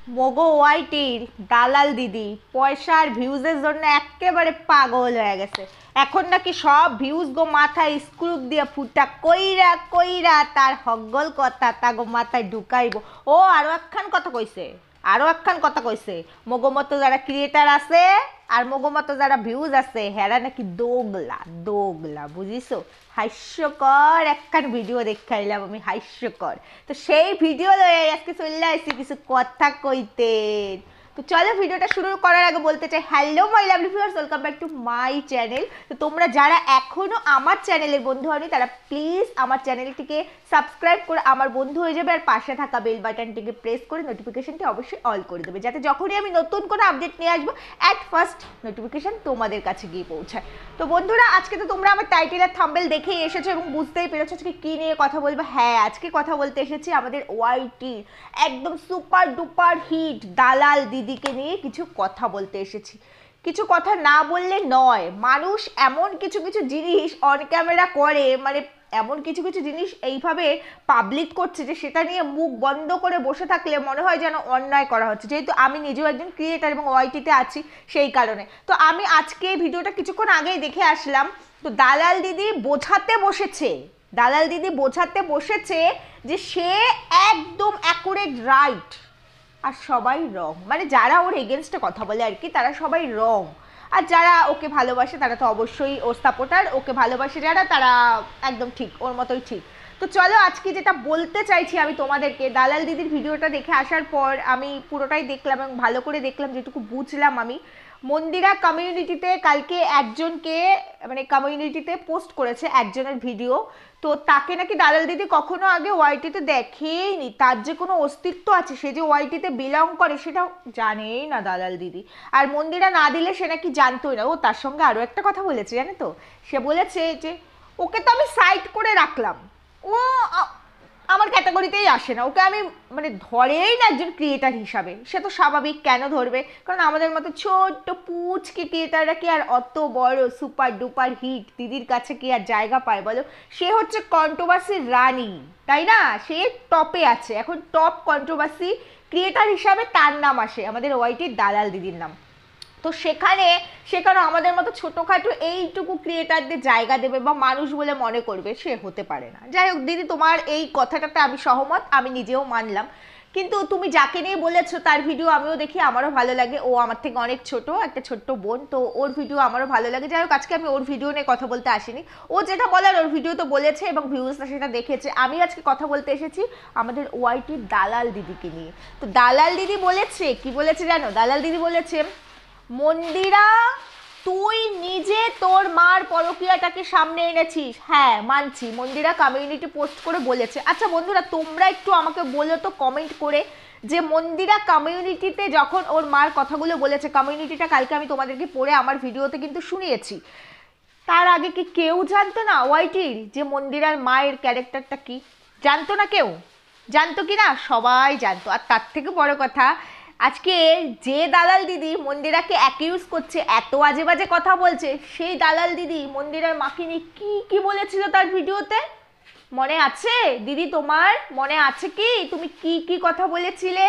মোগো ওয়াইটির দালাল দিদি পয়সার ভিউজের জন্য একেবারে পাগল হয়ে গেছে। এখন নাকি সব ভিউজ গো মাথায় স্ক্রুপ দিয়ে ফুটা কইরা কইরা তার হগল কথা তা গো মাথায় ঢুকাইব। ও আরো একখান কথা কইছে মোগো মতো যারা ক্রিয়েটার আছে আর মোগো মতো যারা ভিউজ আছে হেরা নাকি দোগলা দোগলা, বুঝিছো? হাস্যকর একখান ভিডিও দেখাইলাম আমি, হাস্যকর। তো সেই ভিডিও লয়ে আজকে চলে আসছি কিছু কথা কইতে। তো চলো ভিডিওটা শুরু করার আগে বলতে চাই, hello my lovely viewers, welcome back to my channel. তো তোমরা যারা এখনো আমার চ্যানেলের বন্ধু হওনি তারা প্লিজ আমার চ্যানেলটিকে সাবস্ক্রাইব করে আমার বন্ধু হয়ে যাবে, আর পাশে থাকা বেল বাটনটিকে প্রেস করে নোটিফিকেশনটি অবশ্যই অল করে দেবে, যাতে যখনই আমি নতুন কোনো আপডেট নিয়ে আসবো অ্যাট ফার্স্ট নোটিফিকেশন তোমাদের কাছে গিয়ে পৌঁছায়। তো বন্ধুরা, আজকে তো তোমরা আমার টাইটেল আর থাম্বনেল দেখেই এসেছো এবং বুঝতেই পেরেছো আজকে কী নিয়ে কথা বলবো। হ্যাঁ, আজকে কথা বলতে এসেছি আমাদের ওয়াইটি একদম সুপার ডুপার হিট দালাল দিদিকে নিয়ে কিছু কথা বলতে এসেছি। কিছু কথা না বললে নয়, মানুষ এমন কিছু কিছু জিনিস অন ক্যামেরা করে, মানে এমন কিছু কিছু জিনিস এইভাবে পাবলিক করছে যে সেটা নিয়ে মুখ বন্ধ করে বসে থাকলে মনে হয় যেন অন্যায় করা হচ্ছে। যেহেতু আমি নিজেও একজন ক্রিয়েটার এবং ওয়াইটিতে আছি, সেই কারণে তো আমি আজকে ভিডিওটা কিছুক্ষণ আগেই দেখে আসলাম। তো দালাল দিদি বোঝাতে বসেছে, দালাল দিদি বোঝাতে বসেছে যে সে একদম অ্যাকুরেট রাইট আর সবাই রং, মানে যারা ওর এগেনস্টে কথা বলে আর কি তারা সবাই রং, আর যারা ওকে ভালোবাসে তারা তো অবশ্যই ওর সাপোর্টার, ওকে ভালোবাসে যারা তারা একদম ঠিক ওর মতোই ঠিক। তো চলো আজকে যেটা বলতে চাইছি আমি তোমাদেরকে, দালাল দিদির ভিডিওটা দেখে আসার পর আমি পুরোটাই দেখলাম এবং ভালো করে দেখলাম, যেটুকু বুঝলাম আমি। মন্দিরা কমিউনিটিতে কালকে একজনকে, মানে কমিউনিটিতে পোস্ট করেছে একজনের ভিডিও। তো তাকে নাকি দালাল দিদি কখনো আগে ওয়াইটিতে দেখেইনি, তার যে কোনো অস্তিত্ব আছে, সে যে ওয়াইটিতে বিলং করে সেটাও জানেই না দালাল দিদি। আর মন্দিরা না দিলে সে নাকি জানতোই না। ও তার সঙ্গে আরও একটা কথা বলেছে, জানে তো? সে বলেছে যে ওকে তো আমি সাইড করে রাখলাম, ও আমার ক্যাটাগরিতেই আসে না, ওকে আমি মানে ধরেই না একজন ক্রিয়েটার হিসাবে। সে তো স্বাভাবিক, কেন ধরবে? কারণ আমাদের মতো ছোট্ট পুচকি ক্রিয়েটাররা কি আর অত বড় সুপার ডুপার হিট দিদির কাছে কি আর জায়গা পায় বলো? সে হচ্ছে কন্ট্রোভার্সির রানী, তাই না? সে টপে আছে এখন, টপ কন্ট্রোভার্সি ক্রিয়েটার হিসাবে তার নাম আসে, আমাদের ওয়াইটির দালাল দিদির নাম। তো সেখানে সেখানে আমাদের মতো ছোটোখাটো এইটুকু ক্রিয়েটারদের জায়গা দেবে বা মানুষ বলে মনে করবে, সে হতে পারে না। যাই হোক দিদি, তোমার এই কথাটাতে আমি সহমত, আমি নিজেও মানলাম। কিন্তু তুমি যাকে নিয়ে বলেছো তার ভিডিও আমিও দেখি, আমারও ভালো লাগে। ও আমার থেকে অনেক ছোট, একটা ছোট্ট বোন, তো ওর ভিডিও আমারও ভালো লাগে। যাই হোক আজকে আমি ওর ভিডিও নিয়ে কথা বলতে আসিনি, ও যেটা বলার ওর ভিডিও তো বলেছে এবং ভিউজটা সেটা দেখেছে। আমি আজকে কথা বলতে এসেছি আমাদের ওয়াইটির দালাল দিদিকে নিয়ে। তো দালাল দিদি বলেছে, কি বলেছে জানো? দালাল দিদি বলেছে, মন্দিরা তুই নিজে তোর মার পরকীয়াটাকে সামনে এনেছিস। হ্যাঁ মানছি, মন্দিরা কমিউনিটি পোস্ট করে বলেছে। আচ্ছা বন্ধুরা, তোমরা একটু আমাকে বলো তো কমেন্ট করে, যে মন্দিরা কমিউনিটিতে যখন ওর মার কথাগুলো বলেছে, কমিউনিটিটা কালকে আমি তোমাদেরকে পড়ে আমার ভিডিওতে কিন্তু শুনিয়েছি, তার আগে কি কেউ জানতো না ওয়াইটির যে মন্দিরার মায়ের ক্যারেক্টারটা কি? জানতো না কেউ? জানতো কি না? সবাই জানতো। আর তার থেকে বড় কথা, আজকে যে দালাল দিদি মন্দিরাকে অ্যাকিউজ করছে, এত আজে বাজে কথা বলছে, সেই দালাল দিদি মন্দিরার মাকে নিয়ে কি কি বলেছিল তার ভিডিওতে? মনে আছে দিদি? তোমার মনে আছে কি তুমি কি কি কথা বলেছিলে?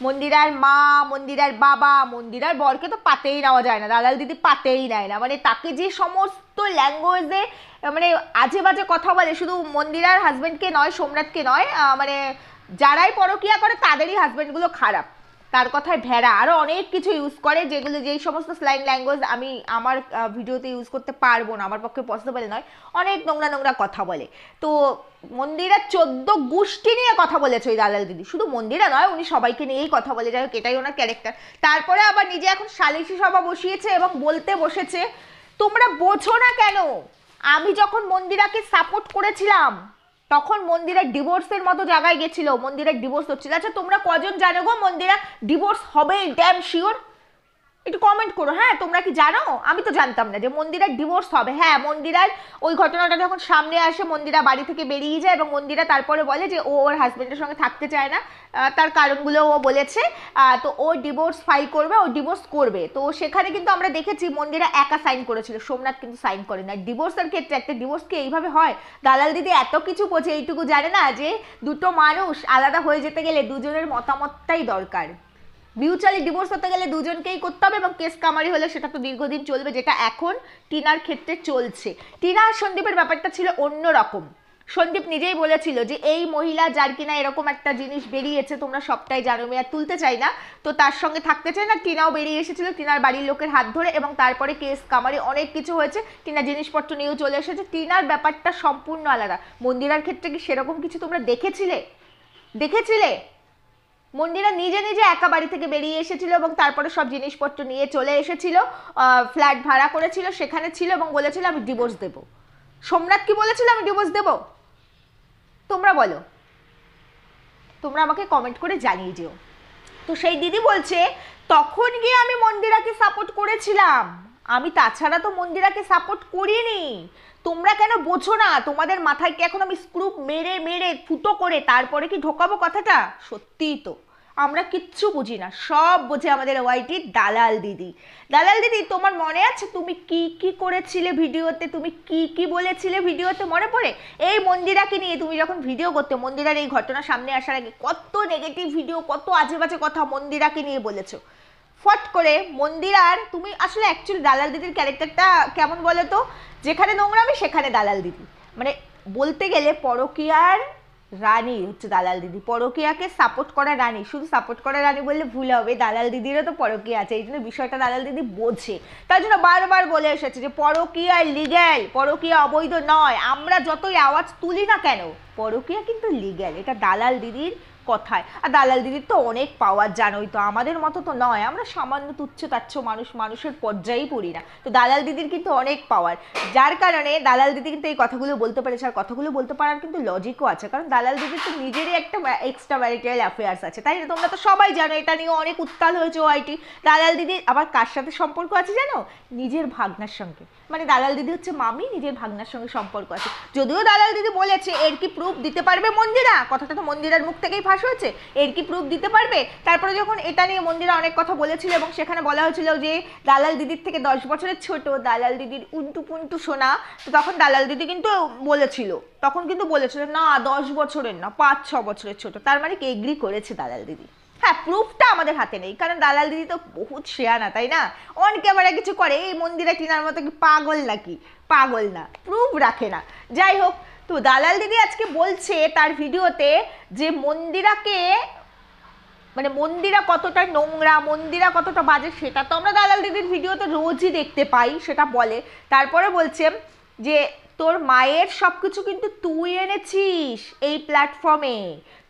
মন্দিরার মা, মন্দিরার বাবা, মন্দিরার বরকে তো পাতেই নেওয়া যায় না, দালাল দিদি পাতেই নেয় না। মানে তাকে যে সমস্ত ল্যাঙ্গুয়েজে মানে আজে বাজে কথা বলে, শুধু মন্দিরার হাজব্যান্ডকে নয়, সোমনাথকে নয়, মানে যারাই পরকিয়া করে তাদেরই হাজব্যান্ডগুলো খারাপ, তার কথায় ভেড়া, আরও অনেক কিছু ইউজ করে, যেগুলো যেই সমস্ত স্ল্যাং ল্যাঙ্গুয়েজ আমি আমার ভিডিওতে ইউজ করতে পারবো না, আমার পক্ষে পসিবল নয়। অনেক নোংরা নোংরা কথা বলে। তো মন্দিরা 14 গোষ্ঠী নিয়ে কথা বলেছে ওই দালাল দিদি, শুধু মন্দিরা নয়, উনি সবাইকে নিয়েই কথা বলে। যাই হোক, এটাই ওনার ক্যারেক্টার। তারপরে আবার নিজে এখন সালিশি সভা বসিয়েছে এবং বলতে বসেছে, তোমরা বোঝো না কেন? আমি যখন মন্দিরাকে সাপোর্ট করেছিলাম তখন মন্দিরা ডিভোর্সের মতো জায়গায় গেছিল, মন্দিরার ডিভোর্স হচ্ছিল। আচ্ছা তোমরা কজন জানো গো মন্দিরা ডিভোর্স হবে? Damn sure? একটু কমেন্ট করো। হ্যাঁ তোমরা কি জানো? আমি তো জানতাম না যে মন্দিরার ডিভোর্স হবে। হ্যাঁ, মন্দিরার ওই ঘটনাটা যখন সামনে আসে, মন্দিরা বাড়ি থেকে বেরিয়ে যায় এবং মন্দিরা তারপরে বলে যে ও ওর হাজব্যান্ডের সঙ্গে থাকতে চায় না, তার কারণগুলো ও বলেছে। তো ও ডিভোর্স ফাইল করবে, ও ডিভোর্স করবে। তো সেখানে কিন্তু আমরা দেখেছি মন্দিরা একা সাইন করেছিল, সোমনাথ কিন্তু সাইন করে না। ডিভোর্সের ক্ষেত্রে একটা ডিভোর্স কি এইভাবে হয়? দালাল দিদি এত কিছু বোঝে, এইটুকু জানে না যে দুটো মানুষ আলাদা হয়ে যেতে গেলে দুজনের মতামতটাই দরকার। মিউচুয়ালি ডিভোর্স হতে গেলে দুজনকেই করতে হবে এবং কেস কামারি হলে সেটা তো দীর্ঘদিন চলবে, যেটা এখন টিনার ক্ষেত্রে চলছে। টিনা আর সন্দীপের ব্যাপারটা ছিল অন্য রকম। সন্দীপ নিজেই বলেছিল যে এই মহিলা যার কিনা এরকম একটা জিনিস বেরিয়েছে, তোমরা সবটাই জানো, আমি আর তুলতে চাই না, তো তার সঙ্গে থাকতে চাই না। টিনাও বেরিয়ে এসেছিল টিনার বাড়ির লোকের হাত ধরে, এবং তারপরে কেস কামারি অনেক কিছু হয়েছে, টিনা জিনিসপত্র নিয়েও চলে এসেছে। টিনার ব্যাপারটা সম্পূর্ণ আলাদা। মন্দিরার ক্ষেত্রে কি সেরকম কিছু তোমরা দেখেছিলে? মন্দিরা নিজে নিজে একা বাড়ি থেকে বেরিয়ে এসেছিল এবং তারপরে সব জিনিসপত্র নিয়ে চলে এসেছিল, ফ্ল্যাট ভাড়া করেছিল, সেখানে ছিল এবং বলেছিল আমি ডিভোর্স দেব। সোমনাথ কি বলেছিল আমি ডিভোর্স দেব? তোমরা বলো, তোমরা আমাকে কমেন্ট করে জানিয়ে দিও। তো সেই দিদি বলছে তখন গিয়ে আমি মন্দিরাকে সাপোর্ট করেছিলাম, আমি তাছাড়া তো মন্দিরাকে সাপোর্ট করিনি। তোমরা কেন বোঝো না? তোমাদের মাথায় কি এখন আমি স্ক্রু মেরে মেরে ফুটো করে তারপরে কি ঢোকাবো কথাটা? সত্যিই তো আমরা কিচ্ছু বুঝি না, সব বোঝে আমাদের ওয়াইটির দালাল দিদি। দালাল দিদি, তোমার মনে আছে তুমি কি কি করেছিলে ভিডিওতে, তুমি কি কি বলেছিলে ভিডিওতে, মনে পড়ে? এই মন্দিরাকে নিয়ে তুমি যখন ভিডিও করতে, মন্দিরার এই ঘটনা সামনে আসার আগে কত নেগেটিভ ভিডিও, কত আজে বাজে কথা মন্দিরাকে নিয়ে বলেছো। ফট করে মন্দিরার, তুমি আসলে অ্যাকচুয়ালি দালাল দিদির ক্যারেক্টারটা কেমন বলো তো? যেখানে নোংরামি সেখানে দালাল দিদি, মানে বলতে গেলে পরকীয়ার রানী হচ্ছে দালাল দিদি, পরকীয়াকে সাপোর্ট করা রানী। শুধু সাপোর্ট করা রানী বললে ভুল হবে, দালাল দিদিরও তো পরকীয়া আছে, এই জন্য বিষয়টা দালাল দিদি বোঝে, তার জন্য বারবার বলে এসেছে যে পরকীয়া লিগ্যাল, পরকীয়া অবৈধ নয়। আমরা যতই আওয়াজ তুলি না কেন, পরকীয়া কিন্তু লিগ্যাল, এটা দালাল দিদির কথায়। আর দালাল দিদির তো অনেক পাওয়ার, জানোই তো, আমাদের মতো তো নয়, আমরা সামান্য তুচ্ছ তাচ্ছ মানুষ, মানুষের পর্যায়েই পড়ি না। তো দালাল দিদির কিন্তু অনেক পাওয়ার, যার কারণে দালাল দিদি কিন্তু এই কথাগুলো বলতে পেরেছে। আর কথাগুলো বলতে পারার কিন্তু লজিকও আছে, কারণ দালাল দিদির তো নিজেরই একটা এক্সট্রা ম্যারিটাল অ্যাফেয়ার্স আছে, তাই না? তোমরা তো সবাই জানো, এটা নিয়ে অনেক উত্তাল হয়েছে ওআইটি। দালাল দিদি আবার কার সাথে সম্পর্ক আছে জানো? নিজের ভাগনার সঙ্গে, মানে দালাল দিদি হচ্ছে মামি, নিজের ভাগনার সঙ্গে সম্পর্ক আছে। যদিও দালাল দিদি বলেছে এর কি প্রুফ দিতে পারবে মন্দিরা, কথাটা তো মন্দিরার মুখ থেকেই ফাঁস হয়েছে, এর কি প্রুফ দিতে পারবে? তারপরে যখন এটা নিয়ে মন্দিরা অনেক কথা বলেছিল এবং সেখানে বলা হয়েছিল যে দালাল দিদির থেকে 10 বছরের ছোট, দালাল দিদির উন্টু পুন্টু সোনা, তো তখন দালাল দিদি কিন্তু বলেছিল, না 10 বছরের না, 5-6 বছরের ছোট। তার মানে কি এগ্রি করেছে দালাল দিদি। হ্যাঁ, প্রুফটা আমাদের হাতে নেই, কারণ দালাল দিদি তো বহুত শেয়ানা, তাই না? অন ক্যামেরা কিছু করে, এই মন্দিরা টিনার মতো কি পাগল নাকি? পাগল না, প্রুফ রাখে না। যাই হোক, তো দালাল দিদি আজকে বলছে তার ভিডিওতে যে মন্দিরাকে, মানে মন্দিরা কতটা নোংরা, মন্দিরা কতটা বাজে, সেটা তো আমরা দালাল দিদির ভিডিওতে রোজই দেখতে পাই, সেটা বলে। তারপরে বলছে যে তোর মায়ের সবকিছু কিন্তু তুই এনেছিস এই প্ল্যাটফর্মে,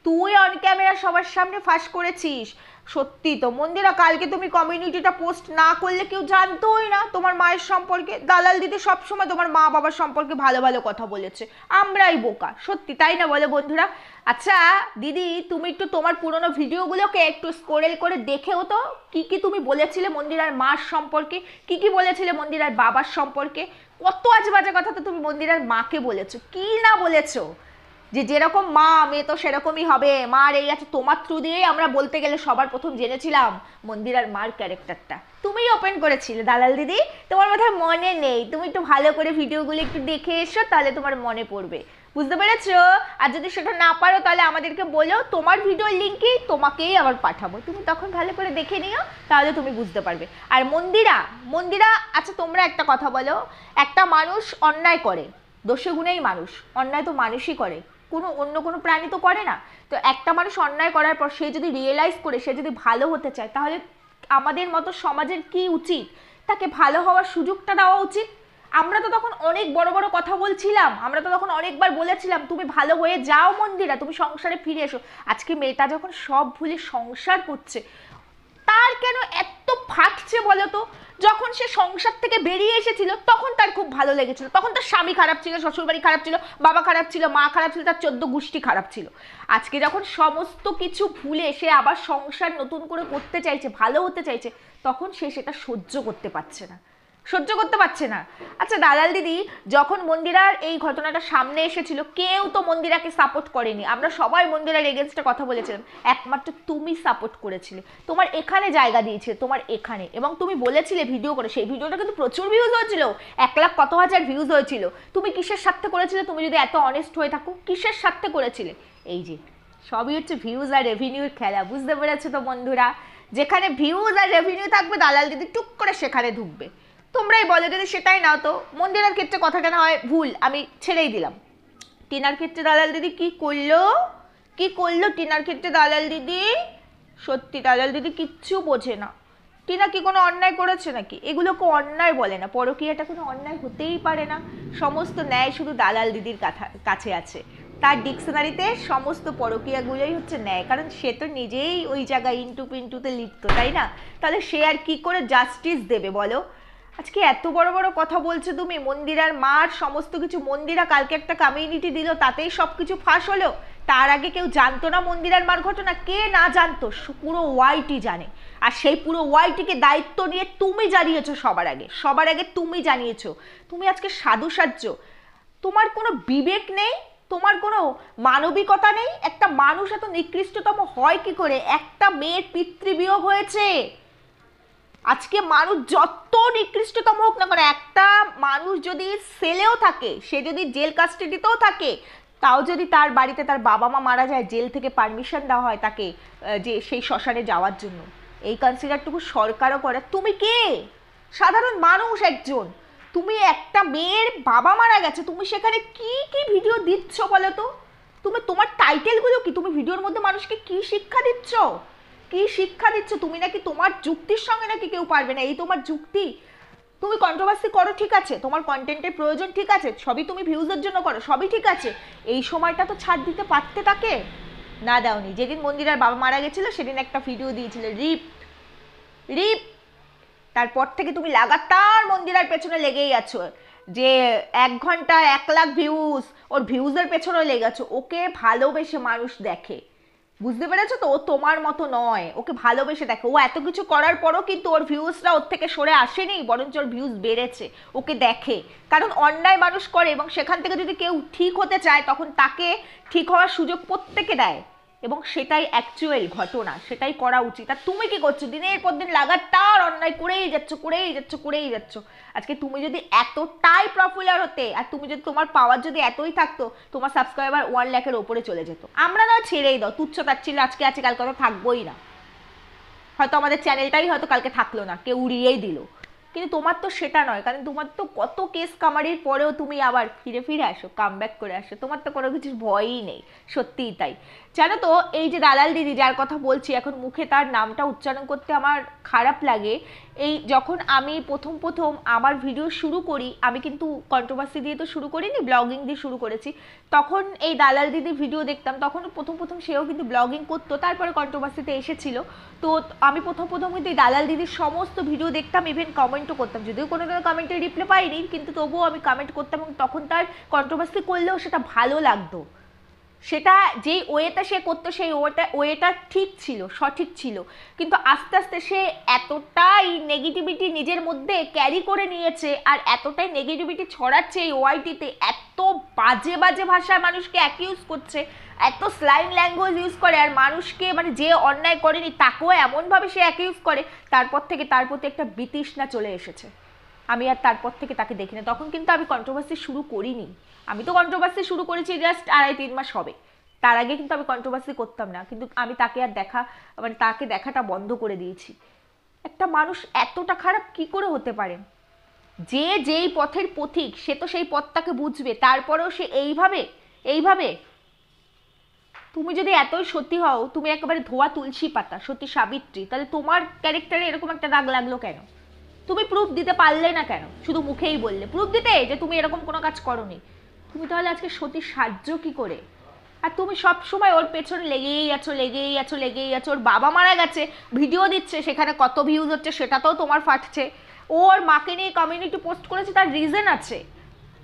তুই অন ক্যামেরা সবার সামনে ফাঁস করেছিস। সত্যি তো মন্দিরা, কালকে তুমি কমিউনিটিটা পোস্ট না করলে কেউ জানতোই না তোমার মায়ের সম্পর্কে। দালাল দিদি সবসময় তোমার মা বাবার সম্পর্কে ভালো ভালো কথা বলেছে, আমরাই বোকা, সত্যি তাই না বলে বন্ধুরা? আচ্ছা দিদি, তুমি একটু তোমার পুরোনো ভিডিওগুলোকে একটু স্ক্রল করে দেখেও তো কি কি তুমি বলেছিলে মন্দিরার মার সম্পর্কে, কি কি বলেছিলে মন্দিরার বাবার সম্পর্কে। কত আজে বাজে কথা তো তুমি মন্দিরার মাকে বলেছো, কি না বলেছো, যে যেরকম মা মেয়ে তো সেরকমই হবে, মার এই আছে। তোমার থ্রু দিয়েই আমরা বলতে গেলে সবার প্রথম জেনেছিলাম মন্দিরার মার ক্যারেক্টারটা, তুমিই ওপেন করেছিলে দালাল দিদি। তোমার মাথায় মনে নেই, তুমি একটু ভালো করে ভিডিওগুলো একটু দেখে এসো, তাহলে তোমার মনে পড়বে, বুঝতে পেরেছো? আর যদি সেটা না পারো তাহলে আমাদেরকে বলো, তোমার ভিডিওর লিঙ্কেই তোমাকেই আবার পাঠাবো, তুমি তখন ভালো করে দেখে নিও, তাহলে তুমি বুঝতে পারবে। আর মন্দিরা, আচ্ছা তোমরা একটা কথা বলো, একটা মানুষ অন্যায় করে, দোষে গুণেই মানুষ, অন্যায় তো মানুষই করে, অন্য কোনো প্রাণী তো করে না। তো একটা মানুষ অন্যায় করার পর সে যদি রিয়েলাইজ করে সে যদি ভালো হতে চায়, তাহলে আমাদের মতো সমাজের কি উচিত? তাকে ভালো হওয়ার সুযোগটা দেওয়া উচিত। আমরা তো তখন অনেক বড় বড় কথা বলছিলাম, আমরা তো তখন অনেকবার বলেছিলাম তুমি ভালো হয়ে যাও মন্দিরা, তুমি সংসারে ফিরে এসো। আজকে মেয়েটা যখন সব ভুলে সংসার করছে, তার কেন এত ফাটছে বলো তো? যখন সে সংসার থেকে বেরিয়ে এসেছিল তখন তার খুব ভালো লেগেছিল, তখন তার স্বামী খারাপ ছিল, শ্বশুরবাড়ি খারাপ ছিল, বাবা খারাপ ছিল, মা খারাপ ছিল, তার 14 গোষ্ঠী খারাপ ছিল। আজকে যখন সমস্ত কিছু ভুলে সে আবার সংসার নতুন করে করতে চাইছে, ভালো হতে চাইছে, তখন সে সেটা সহ্য করতে পারছে না। আচ্ছা দালাল দিদি, যখন মন্দিরার এই ঘটনাটা সামনে এসেছিল কেউ তো মন্দিরাকে সাপোর্ট করেনি, আমরা সবাই মন্দিরার এগেনস্টে কথা বলেছিলাম, একমাত্র তুমি সাপোর্ট করেছিলে, তোমার এখানে জায়গা দিয়েছে, তোমার এখানে, এবং তুমি বলেছিলে ভিডিও করে, সেই ভিডিওটা কিন্তু প্রচুর ভিউজ হয়েছিল, 1 লাখ কত হাজার ভিউজ হয়েছিল। তুমি কিসের স্বার্থে করেছিলে? তুমি যদি এত অনেস্ট হয়ে থাকো, কিসের স্বার্থে করেছিলে? এই যে সবই হচ্ছে ভিউজ আর রেভিনিউর খেলা, বুঝতে পেরেছো তো বন্ধুরা? যেখানে ভিউজ আর রেভিনিউ থাকবে দালাল দিদি টুক করে সেখানে ঢুকবে। তোমরাই বলো যদি সেটাই নাও তো। মন্দিরের ক্ষেত্রে কথাটা না হয় ভুল, আমি ছেড়েই দিলাম। টিনার ক্ষেত্রে দালাল দিদি কি করলো, কি করলো টিনার ক্ষেত্রে দালাল দিদি? সত্যি দালাল দিদি কিচ্ছু বোঝে না। টিনা কি কোনো অন্যায় করেছে নাকি? এগুলোকে অন্যায় বলে না, পরকীয়াটা কোনো অন্যায় হতেই পারে না। সমস্ত ন্যায় শুধু দালাল দিদির কাছে আছে। তার ডিকশনারিতে সমস্ত পরকীয়াগুলোই হচ্ছে ন্যায়, কারণ সে তো নিজেই ওই জায়গায় ইন্টু পিন্টুতে লিপ্ত, তাই না? তাহলে সে আর কি করে জাস্টিস দেবে বলো? আজকে এত বড় বড় কথা বলছো তুমি, মন্দিরার মার সমস্ত কিছু। মন্দিরা কালকে একটা কমিউনিটি দিল, তাতেই সব কিছু ফাঁস হলো। তার আগে কেউ জানতো না মন্দিরার মার ঘটনা? কে না জানতো? পুরো ওয়াইটি জানে। আর সেই পুরো ওয়াইটিকে দায়িত্ব নিয়ে তুমি জানিয়েছো সবার আগে তুমি জানিয়েছো। তুমি আজকে সাধু সাজ্য, তোমার কোনো বিবেক নেই, তোমার কোনো মানবিকতা নেই। একটা মানুষ এত নিকৃষ্টতম হয় কি করে? একটা মেয়ের পিতৃবিয়োগ হয়েছে। আজকে মানুষ যত নিকৃষ্টতম হোক না কেন, একটা মানুষ যদি সেলেও থাকে, সে যদি জেল কাস্টাডিতেও থাকে, তাও যদি তার বাড়িতে তার বাবা মা মারা যায়, জেল থেকে পারমিশন দেওয়া হয় তাকে যে সেই শ্মশানে যাওয়ার জন্য, এই কনসিডারটুকু সরকারও করে। তুমি কে? সাধারণ মানুষ একজন। তুমি একটা মেয়ের বাবা মারা গেছে, তুমি সেখানে কি কি ভিডিও দিচ্ছ বলো তো? তুমি তোমার টাইটেলগুলো কি? তুমি ভিডিওর মধ্যে মানুষকে কি শিক্ষা দিচ্ছ? কি শিক্ষা দিচ্ছ? তুমি নাকি তোমার যুক্তির সঙ্গে নাকি কেউ পারবে না, এই তোমার যুক্তি? তুমি কন্ট্রোভার্সি করো, ঠিক আছে, তোমার কন্টেন্টের প্রয়োজন, ঠিক আছে, সবই তুমি ভিউজের জন্য করো, সবই ঠিক আছে। এই সময়টা তো ছাড় দিতে পারতে তাকে, না দাওনি। যেদিন মন্দিরার বাবা মারা গেছিল সেদিন একটা ভিডিও দিয়েছিল, রিপ রিপ। তারপর থেকে তুমি লাগাতার মন্দিরার পেছনে লেগেই আছো, যে 1 ঘন্টা 1 লাখ ভিউজ, ওর ভিউজের পেছনে লেগে আছো। ওকে ভালোবেসে মানুষ দেখে, বুঝতে পেরেছো তো? ও তোমার মতো নয়, ওকে ভালোবেসে দেখো। ও এত কিছু করার পরও কিন্তু ওর ভিউজটা ওর থেকে সরে আসেনি, বরঞ্চ ওর ভিউজ বেড়েছে। ওকে দেখে, কারণ অন্যায় মানুষ করে এবং সেখান থেকে যদি কেউ ঠিক হতে চায় তখন তাকে ঠিক হওয়ার সুযোগ প্রত্যেকে দেয়, এবং সেটাই অ্যাকচুয়াল ঘটনা, সেটাই করা উচিত। আর তুমি কি করছো? দিনের পর দিন লাগাতার অন্যায় করেই যাচ্ছ। আজকে তুমি যদি এতটাই পপুলার হতে, আর তুমি যদি তোমার পাওয়ার যদি এতই থাকতো, তোমার সাবস্ক্রাইবার 1 লাখের ওপরে চলে যেত। আমরা না ছেড়েই দাও, তুচ্ছ তাচ্ছিল্য আজকে আছে কালকে তো থাকবোই না। হয়তো আমাদের চ্যানেলটাই হয়তো কালকে থাকলো না, কেউ উড়িয়েই দিল। কিন্তু তোমার তো সেটা নয়, কারণ তোমার তো কত কেস কামারির পরেও তুমি আবার ফিরে আসো, কামব্যাক করে আসো। তোমার তো কোনো কিছুর ভয়ই নেই, সত্যিই তাই। জানো তো, এই যে দালাল দিদি যার কথা বলছি, এখন মুখে তার নামটা উচ্চারণ করতে আমার খারাপ লাগে। এই যখন আমি প্রথম আমার ভিডিও শুরু করি, আমি কিন্তু কন্ট্রোভার্সি দিয়ে তো শুরু করিনি, ব্লগিং দিয়ে শুরু করেছি। তখন এই দালাল দিদি ভিডিও দেখতাম, তখন প্রথম সেও কিন্তু ব্লগিং করতো, তারপরে কন্ট্রোভার্সিতে এসেছিল। তো আমি প্রথম কিন্তু এই দালাল দিদির সমস্ত ভিডিও দেখতাম, ইভেন কমেন্টও করতাম। যদিও কোনো কমেন্টের রিপ্লাই পাইনি, কিন্তু তবুও আমি কমেন্ট করতাম, এবং তখন তার কন্ট্রোভার্সি করলেও সেটা ভালো লাগতো। সেটা যেই ওয়েটা সে করতো, সেই ওয়েটা ঠিক ছিল, সঠিক ছিল। কিন্তু আস্তে আস্তে সে এতটাই নেগেটিভিটি নিজের মধ্যে ক্যারি করে নিয়েছে, আর এতটাই নেগেটিভিটি ছড়াচ্ছে এই ওয়াইটিতে, এত বাজে ভাষায় মানুষকে অ্যাকিউজ করছে, এত স্ল্যাং ল্যাঙ্গুয়েজ ইউজ করে, আর মানুষকে মানে যে অন্যায় করেনি তাকেও এমনভাবে সে অ্যাকিউজ করে, তারপর থেকে তার প্রতি একটা বিতৃষ্ণা চলে এসেছে। আমি আর তারপর থেকে তাকে দেখি না। তখন কিন্তু আমি কন্ট্রোভার্সি শুরু করিনি, আমি তো কন্ট্রোভার্সি শুরু করেছি জাস্ট 2.5-3 মাস হবে। তার আগে কিন্তু আমি কন্ট্রোভার্সি করতাম না, কিন্তু আমি তাকে আর তাকে দেখাটা বন্ধ করে দিয়েছি। একটা মানুষ এতটা খারাপ কি করে হতে পারে? যে যেই পথের পথিক, সে তো সেই পথটাকে বুঝবে, তারপরেও সে এইভাবে। তুমি যদি এতই সত্যি হও, তুমি একেবারে ধোয়া তুলসী পাতা, সত্যি সাবিত্রী, তাহলে তোমার ক্যারেক্টারে এরকম একটা দাগ লাগলো কেন? তুমি প্রুফ দিতে পারলে না কেন? শুধু মুখেই বললে প্রুফ দিতে যে তুমি এরকম কোনো কাজ করোনি। তুমি তাহলে আজকে সতী সাহায্য কি করে? আর তুমি সব সময় ওর পেছনে লেগেই আছো। ওর বাবা মারা গেছে, ভিডিও দিচ্ছে, সেখানে কত ভিউজ হচ্ছে সেটাতেও তোমার ফাটছে। ওর মাকে নিয়ে কমিউনিটি পোস্ট করেছে, তার রিজন আছে।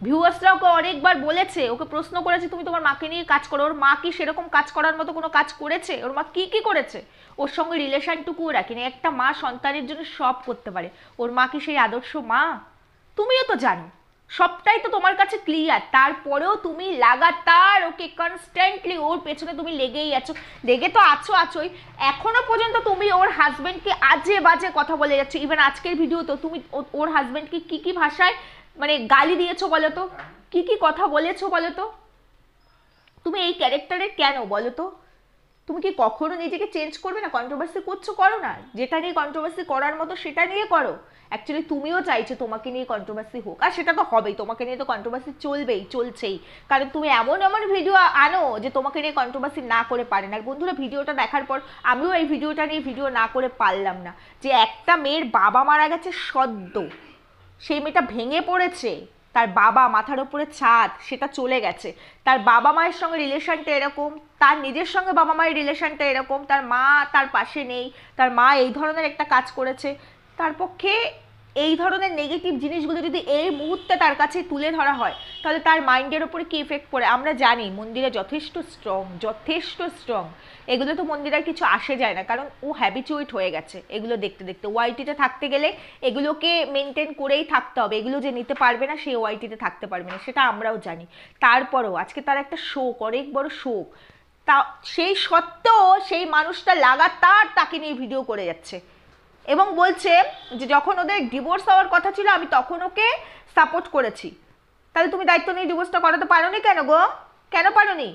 ভিউয়ার্সরা ওকে অনেকবার বলেছে, ওকে প্রশ্ন করেছে তুমি তোমার মাকে নিয়ে কাজ করো। ওর মা কি সেরকম কাজ করার মতো কোনো কাজ করেছে? ওর মা কি করেছে? ওর সঙ্গে রিলেশনটুকুও রাখিনি। একটা মা সন্তানের জন্য সব করতে পারে, ওর মা কি সেই আদর্শ মা? তুমিও তো জানো, সবটাই তো তোমার কাছে ক্লিয়ার। তারপরেও তুমি লাগাতার ওকে কনস্ট্যান্টলি ওর পেছনে তুমি লেগে তো আছোই। এখনো পর্যন্ত তুমি ওর হাজবেন্ডকে আজে বাজে কথা বলে যাচ্ছ। ইভেন আজকের ভিডিওতে তুমি ওর হাজবেন্ডকে কি ভাষায় মানে গালি দিয়েছো বলো তো, কি কথা বলেছো বলো তো? তুমি এই ক্যারেক্টারের কেন বলো তো? তুমি কি কখনো নিজেকে চেঞ্জ করবে না? কন্ট্রোভার্সি করছো, করো না, যেটা নিয়ে কন্ট্রোভার্সি করার মতো সেটা নিয়ে করো। অ্যাকচুয়ালি তুমিও চাইছো তোমাকে নিয়ে কন্ট্রোভার্সি হোক, আর সেটা তো হবেই, তোমাকে নিয়ে তো কন্ট্রোভার্সি চলবেই, চলছেই, কারণ তুমি এমন এমন ভিডিও আনো যে তোমাকে নিয়ে কন্ট্রোভার্সি না করে পারে না। আর বন্ধুরা, ভিডিওটা দেখার পর আমিও এই ভিডিওটা নিয়ে ভিডিও না করে পারলাম না, যে একটা মেয়ের বাবা মারা গেছে সদ্য, সেই মেয়েটা ভেঙে পড়েছে, তার বাবা মাথার ওপরে ছাদ, সেটা চলে গেছে, তার বাবা মায়ের সঙ্গে রিলেশনটা এরকম, তার নিজের সঙ্গে বাবা মায়ের রিলেশনটা এরকম, তার মা তার পাশে নেই, তার মা এই ধরনের একটা কাজ করেছে, তার পক্ষে এই ধরনের নেগেটিভ জিনিসগুলো যদি এই মুহূর্তে তার কাছে তুলে ধরা হয়, তাহলে তার মাইন্ডের ওপরে কী ইফেক্ট পড়ে আমরা জানি। মন্দিরা যথেষ্ট স্ট্রং, যথেষ্ট স্ট্রং, এগুলো তো মন্দিরার কিছু আসে যায় না, কারণ ও হ্যাবিচুয়েট হয়ে গেছে এগুলো দেখতে দেখতে। ওয়াইটিতে থাকতে গেলে এগুলোকে মেনটেন করেই থাকতে হবে, এগুলো যে নিতে পারবে না সে ওয়াইটিতে থাকতে পারবে না, সেটা আমরাও জানি। তারপরেও আজকে তার একটা শোক, অনেক বড় শোক, তা সেই সত্ত্বেও সেই মানুষটা লাগাতার তাকে নিয়ে ভিডিও করে যাচ্ছে এবং বলছে যে যখন ওদের ডিভোর্স হওয়ার কথা ছিল আমি তখন ওকে সাপোর্ট করেছি। তাহলে তুমি দায়িত্ব নিয়ে ডিভোর্সটা করাতে পারোনি কেন গো? কেন পারোনি?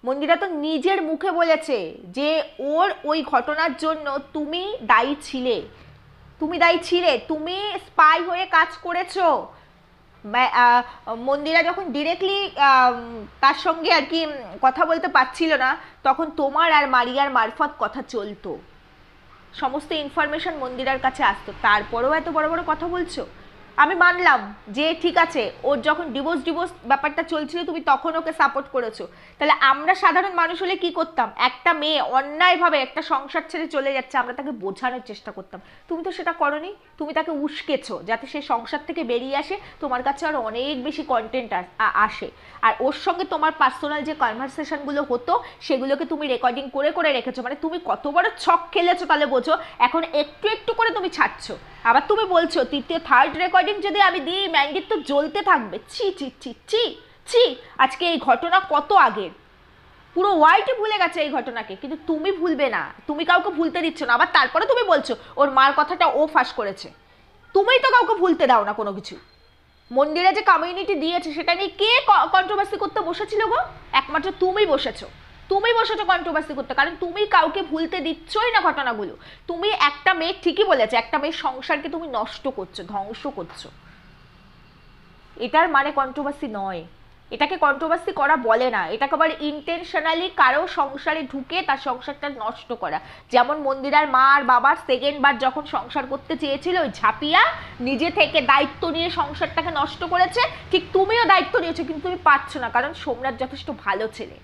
মন্দিরা তো নিজের মুখে বলেছে যে ওর ওই ঘটনার জন্য তুমি দায়ী ছিলে, তুমি দায়ী ছিলে, তুমি স্পাই হয়ে কাজ করেছো। মন্দিরা যখন ডিরেক্টলি তার সঙ্গে আর কি কথা বলতে পারছিল না, তখন তোমার আর মারিয়ার মারফত কথা চলতো, সমস্ত ইনফরমেশন মন্দিরার কাছে আসতো, তারপরেও এত বড় বড় কথা বলছো। আমি মানলাম যে ঠিক আছে, ওর যখন ডিভোর্স ব্যাপারটা চলছিল তুমি তখন ওকে সাপোর্ট করেছো, তাহলে আমরা সাধারণ মানুষ হলে কি করতাম? একটা মেয়ে অন্যায়ভাবে একটা সংসার ছেড়ে চলে যাচ্ছে, আমরা তাকে বোঝানোর চেষ্টা করতাম। তুমি তো সেটা করনি, তুমি তাকে উস্কেছো যাতে সে সংসার থেকে বেরিয়ে আসে, তোমার কাছে আরও অনেক বেশি কন্টেন্ট আসে। আর ওর সঙ্গে তোমার পার্সোনাল যে কনভারসেশনগুলো হতো সেগুলোকে তুমি রেকর্ডিং করে করে রেখেছো, মানে তুমি কত বড় ছক খেলেছো তাহলে বোঝো। এখন একটু একটু করে তুমি ছাড়ছো, আবার তুমি বলছো তৃতীয় থার্ড রেকর্ডিং যদি আমি দিই ম্যান্ডির তো জ্বলতে থাকবে। ছি ছি ছি ছি ছি, আজকে এই ঘটনা কত আগের, পুরো ওয়ার্ল্ডই ভুলে গেছে এই ঘটনাকে, কিন্তু তুমি ভুলবে না, তুমি কাউকে ভুলতে দিচ্ছ না, আবার তারপরে তুমি বলছো ওর মার কথাটা ও ফাঁস করেছে। তুমিই তো কাউকে ভুলতে দাও না কোনো কিছু। মন্দিরে যে কমিউনিটি দিয়েছে সেটা নিয়ে কে কন্ট্রোভার্সি করতে বসেছিল গো? একমাত্র তুমি বসেছো, তুমি বসেছো কন্ট্রোভার্সি করতে, কারণ তুমি কাউকে ভুলতে দিচ্ছই না ঘটনাগুলো। তুমি একটা মেয়ে, ঠিকই বলেছে, একটা মেয়ের সংসারকে তুমি নষ্ট করছো, ধ্বংস করছো, এটার মানে কন্ট্রোভার্সি নয়, এটাকে কন্ট্রোভার্সি করা বলে না, এটাকে আবার ইন্টেনশনালি কারো সংসারে ঢুকে তার সংসারটা নষ্ট করা। যেমন মন্দিরার মা আর বাবার সেকেন্ড বার যখন সংসার করতে চেয়েছিল ওই ঝাঁপিয়া নিজে থেকে দায়িত্ব নিয়ে সংসারটাকে নষ্ট করেছে, ঠিক তুমিও দায়িত্ব নিয়েছো, কিন্তু তুমি পারছো না, কারণ সোমনাথ যথেষ্ট ভালো ছেলে,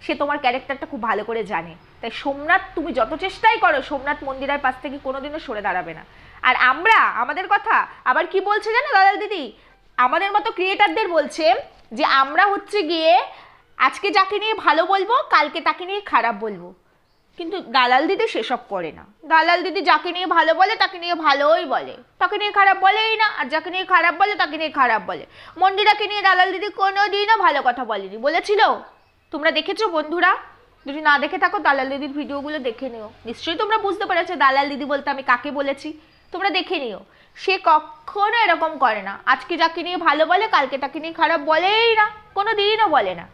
সে তোমার ক্যারেক্টারটা খুব ভালো করে জানে। তাই সোমনাথ, তুমি যত চেষ্টাই করো সোমনাথ মন্দিরার পাশ থেকে কোনোদিনও সরে দাঁড়াবে না। আর আমরা আমাদের কথা আবার কি বলছে জানো দালাল দিদি, আমাদের মতো ক্রিয়েটারদের বলছে যে আমরা হচ্ছে গিয়ে আজকে যাকে নিয়ে ভালো বলবো কালকে তাকে নিয়ে খারাপ বলবো, কিন্তু দালাল দিদি সেসব করে না। দালাল দিদি যাকে নিয়ে ভালো বলে তাকে নিয়ে ভালোই বলে, তাকে নিয়ে খারাপ বলেই না, আর যাকে নিয়ে খারাপ বলে তাকে নিয়ে খারাপ বলে। মন্দিরাকে নিয়ে দালাল দিদি কোনোদিনও ভালো কথা বলেনি, বলেছিল? তোমরা দেখেছো বন্ধুরা? যদি না দেখে থাকো দালাল দিদির ভিডিওগুলো দেখে নিও, নিশ্চয়ই তোমরা বুঝতে পেরেছো দালাল দিদি বলতে আমি কাকে বলেছি, তোমরা দেখে নিও। সে কখনো এরকম করে না, আজকে যাকে নিয়ে ভালো বলে কালকে তাকে নিয়ে খারাপ বলেই না, কোনো দিনও বলে না।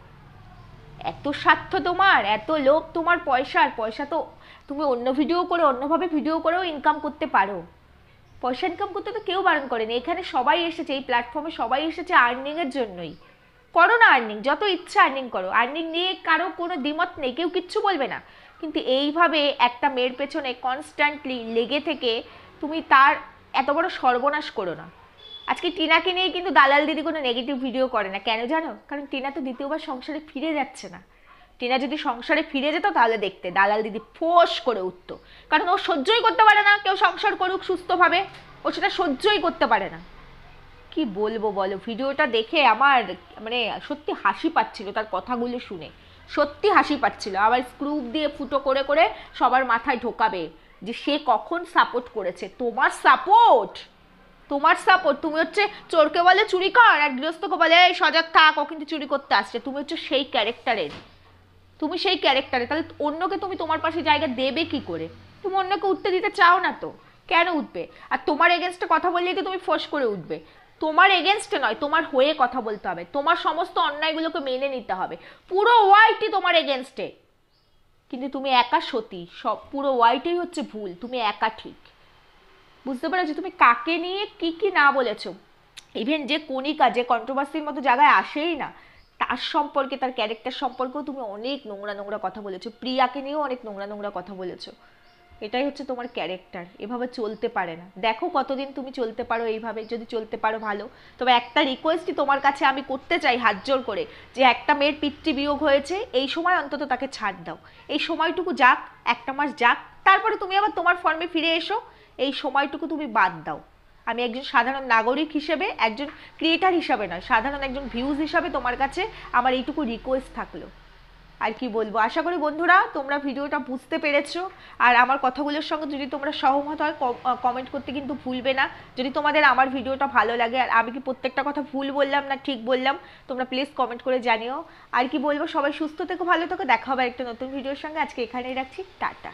এত স্বার্থ তোমার, এত লোভ তোমার পয়সার, পয়সা তো তুমি অন্য ভিডিও করে অন্যভাবে ভিডিও করেও ইনকাম করতে পারো, পয়সা ইনকাম করতে তো কেউ বারণ করেনি। এখানে সবাই এসেছে, এই প্ল্যাটফর্মে সবাই এসেছে আর্নিংয়ের জন্যই। করো না আর্নিং, যত ইচ্ছা আর্নিং করো, আর্নিং নিয়ে কারো কোনো দ্বিমত নেই, কেউ কিচ্ছু বলবে না, কিন্তু এইভাবে একটা মেয়ের পেছনে কনস্ট্যান্টলি লেগে থেকে তুমি তার এত বড় সর্বনাশ করো না। আজকে টিনাকে নিয়ে কিন্তু দালাল দিদি কোনো নেগেটিভ ভিডিও করে না, কেন জানো? কারণ টিনা তো দ্বিতীয়বার সংসারে ফিরে যাচ্ছে না। টিনা যদি সংসারে ফিরে যেত তাহলে দেখতে দালাল দিদি ফোঁস করে উঠত, কারণ ও সহ্যই করতে পারে না কেউ সংসার করুক সুস্থভাবে, ও সেটা সহ্যই করতে পারে না। কি বলবো বলো, ভিডিওটা দেখে আমার মানে সত্যি হাসি পাচ্ছিল, তার কথাগুলো শুনে সত্যি হাসি পাচ্ছিল। আবার স্ক্রুপ দিয়ে ফুটো করে করে সবার মাথায় ঢোকাবে যে সে কখন সাপোর্ট করেছে। তোমার সাপোর্ট, তোমার সাপোর্ট, তুমি হচ্ছে চোরকে বলে চুরি কর আর গৃহস্থকে বলে সজাগ থাক, ও কিন্তু চুরি করতে আসছে, তুমি হচ্ছে সেই ক্যারেক্টারের, তুমি সেই ক্যারেক্টারে, তাহলে অন্যকে তুমি তোমার পাশে জায়গা দেবে কি করে? তুমি অন্যকে উঠতে দিতে চাও না তো, কেন উঠবে? আর তোমার এগেনস্টে কথা বললেই তো তুমি ফোঁস করে উঠবে। তোমার এগেনস্টে নয়, তোমার হয়ে কথা বলতে হবে, তোমার সমস্ত অন্যায়গুলোকে মেনে নিতে হবে। পুরো ওয়ার্ল্ডটি তোমার এগেনস্টে, কিন্তু তুমি একা সতী, সব পুরো ওয়াইটাই হচ্ছে ভুল, তুমি একা ঠিক। বুঝতে পেরেছো তুমি কাকে নিয়ে কি কি না বলেছো। ইভেন যে কণিকা, যে কন্ট্রোভার্সির মতো জায়গায় আসেই না, তার সম্পর্কে, তার ক্যারেক্টার সম্পর্কেও তুমি অনেক নোংরা নোংরা কথা বলেছো, প্রিয়াকে নিয়েও অনেক নোংরা নোংরা কথা বলেছো। এটাই হচ্ছে তোমার ক্যারেক্টার, এভাবে চলতে পারে না। দেখো কতদিন তুমি চলতে পারো এইভাবে, যদি চলতে পারো ভালো। তবে একটা রিকোয়েস্টই তোমার কাছে আমি করতে চাই হাত জোর করে, যে একটা মেয়ের পিতৃবিয়োগ হয়েছে, এই সময় অন্তত তাকে ছাড় দাও। এই সময়টুকু যাক, একটা মাস যাক, তারপরে তুমি আবার তোমার ফর্মে ফিরে এসো। এই সময়টুকু তুমি বাদ দাও। আমি একজন সাধারণ নাগরিক হিসেবে, একজন ক্রিয়েটার হিসাবে নয়, সাধারণ একজন ভিউজ হিসাবে তোমার কাছে আমার এইটুকু রিকোয়েস্ট থাকলো। আর কি বলবো, আশা করি বন্ধুরা তোমরা ভিডিওটা বুঝতে পেরেছো। আর আমার কথাগুলোর সঙ্গে যদি তোমরা সহমত হয়, কমেন্ট করতে কিন্তু ভুলবে না। যদি তোমাদের আমার ভিডিওটা ভালো লাগে, আর আমি কি প্রত্যেকটা কথা ভুল বললাম না ঠিক বললাম, তোমরা প্লিজ কমেন্ট করে জানিও। আর কি বলবো, সবাই সুস্থ থেকো, ভালো থেকো, দেখা হবে একটা নতুন ভিডিওর সঙ্গে। আজকে এখানেই রাখছি, টাটা।